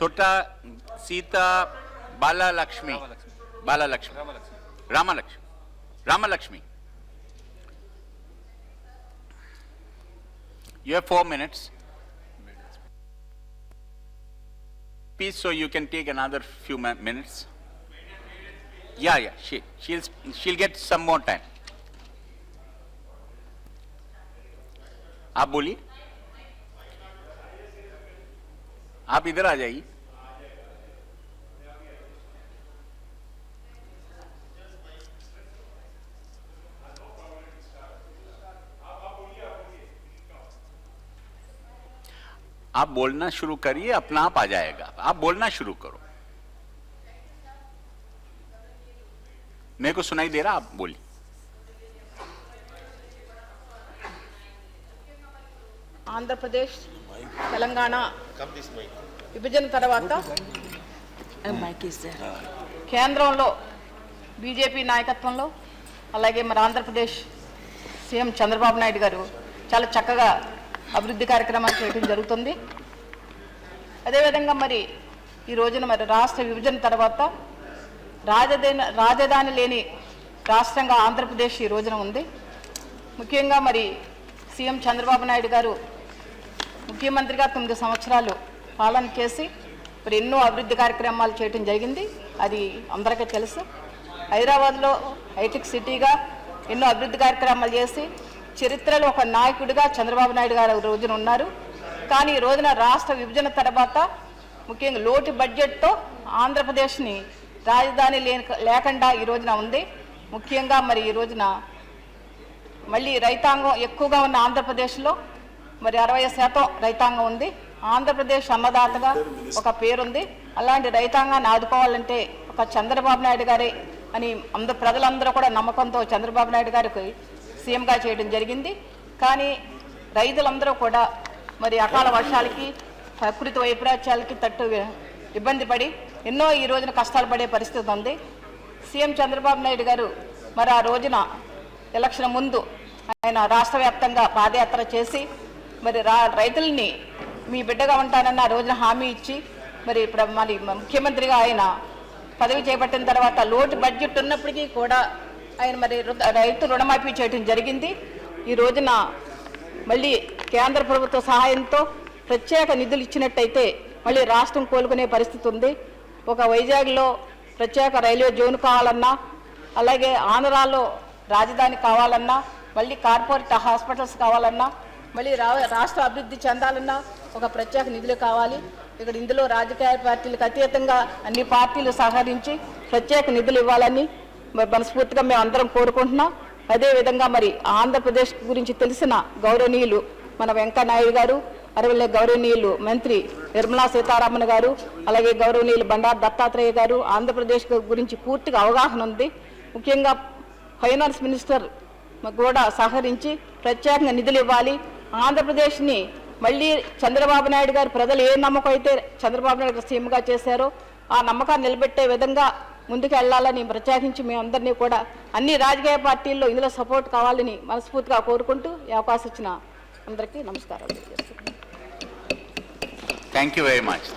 Tota Sita Bala Lakshmi. Bala Lakshmi. Rama Lakshmi. You have 4 minutes. Please, so you can take another few minutes. Yeah. She'll get some more time. आप बोलिए, आप इधर आ जाइए. आप बोलना शुरू करिए, अपना आप आ जाएगा. आप बोलना शुरू करो. मेरे को सुनाई दे रहा, आप बोलिए. ఆంధ్రప్రదేశ్ తెలంగాణ విభజన తర్వాత కేంద్రంలో బీజేపీ నాయకత్వంలో అలాగే మరి ఆంధ్రప్రదేశ్ సీఎం చంద్రబాబు నాయుడు గారు చాలా చక్కగా అభివృద్ధి కార్యక్రమాలు చేయడం జరుగుతుంది. అదేవిధంగా మరి ఈ రోజున మరి రాష్ట్ర విభజన తర్వాత రాజధాని లేని రాష్ట్రంగా ఆంధ్రప్రదేశ్ ఈ రోజున ఉంది. ముఖ్యంగా మరి సీఎం చంద్రబాబు నాయుడు గారు ముఖ్యమంత్రిగా 9 సంవత్సరాలు పాలన చేసి మరి ఎన్నో అభివృద్ధి కార్యక్రమాలు చేయడం జరిగింది. అది అందరికీ తెలుసు. హైదరాబాద్లో హైటెక్ సిటీగా ఎన్నో అభివృద్ధి కార్యక్రమాలు చేసి చరిత్రలో ఒక నాయకుడిగా చంద్రబాబు నాయుడు గారు రోజున ఉన్నారు. కానీ ఈ రోజున రాష్ట్ర విభజన తర్వాత ముఖ్యంగా లోటు బడ్జెట్తో ఆంధ్రప్రదేశ్ని రాజధాని లేకుండా ఈ రోజున ఉంది. ముఖ్యంగా మరి ఈ రోజున మళ్ళీ రైతాంగం ఎక్కువగా ఉన్న ఆంధ్రప్రదేశ్లో మరి 60% రైతాంగం ఉంది. ఆంధ్రప్రదేశ్ అన్నదాతగా ఒక పేరుంది. అలాంటి రైతాంగాన్ని ఆదుకోవాలంటే ఒక చంద్రబాబు నాయుడు గారే అని ప్రజలందరూ కూడా నమ్మకంతో చంద్రబాబు నాయుడు గారికి సీఎంగా చేయడం జరిగింది. కానీ రైతులందరూ కూడా మరి అకాల వర్షాలకి ప్రకృతి వైపరీత్యాలకి తట్టు ఇబ్బంది పడి ఎన్నో ఈ రోజున కష్టాలు పడే పరిస్థితి ఉంది. సీఎం చంద్రబాబు నాయుడు గారు మరి ఆ రోజున ఎలక్షన్ ముందు ఆయన రాష్ట్ర వ్యాప్తంగా పాదయాత్ర చేసి మరి రైతుల్ని మీ బిడ్డగా ఉంటానన్న ఆ రోజున హామీ ఇచ్చి మరి ఇప్పుడు మరి ముఖ్యమంత్రిగా ఆయన పదవి చేపట్టిన తర్వాత లోటు బడ్జెట్ ఉన్నప్పటికీ కూడా ఆయన మరి రైతు రుణమాఫీ చేయడం జరిగింది. ఈ రోజున మళ్ళీ కేంద్ర ప్రభుత్వ సహాయంతో ప్రత్యేక నిధులు ఇచ్చినట్టయితే మళ్ళీ రాష్ట్రం కోలుకునే పరిస్థితి ఉంది. ఒక వైజాగ్లో ప్రత్యేక రైల్వే జోన్ కావాలన్నా, అలాగే ఆంధ్రాలో రాజధాని కావాలన్నా, మళ్ళీ కార్పొరేట్ హాస్పిటల్స్ కావాలన్నా, మళ్ళీ రాష్ట్ర అభివృద్ధి చెందాలన్నా ఒక ప్రత్యేక నిధులు కావాలి. ఇక్కడ ఇందులో రాజకీయ పార్టీలకు అతీతంగా అన్ని పార్టీలు సహకరించి ప్రత్యేక నిధులు ఇవ్వాలని మనస్ఫూర్తిగా మేము అందరం కోరుకుంటున్నాం. అదేవిధంగా మరి ఆంధ్రప్రదేశ్ గురించి తెలిసిన గౌరవనీయులు మన వెంకయ్యనాయుడు గారు, అరవై గౌరవనీయులు మంత్రి నిర్మలా సీతారామన్ గారు, అలాగే గౌరవనీయులు బండారు దత్తాత్రేయ గారు ఆంధ్రప్రదేశ్ గురించి పూర్తిగా అవగాహన ఉంది. ముఖ్యంగా ఫైనాన్స్ మినిస్టర్ కూడా సహకరించి ప్రత్యేకంగా నిధులు ఇవ్వాలి. ఆంధ్రప్రదేశ్ని మళ్ళీ చంద్రబాబు నాయుడు గారు ప్రజలు ఏ నమ్మకం అయితే చంద్రబాబు నాయుడు గారు సీఎంగా చేశారో ఆ నమ్మకాన్ని నిలబెట్టే విధంగా ముందుకు వెళ్ళాలని ప్రత్యేకించి మేమందరినీ కూడా అన్ని రాజకీయ పార్టీల్లో ఇందులో సపోర్ట్ కావాలని మనస్ఫూర్తిగా కోరుకుంటూ ఈ అవకాశం ఇచ్చిన అందరికీ నమస్కారాలు. Thank you very much.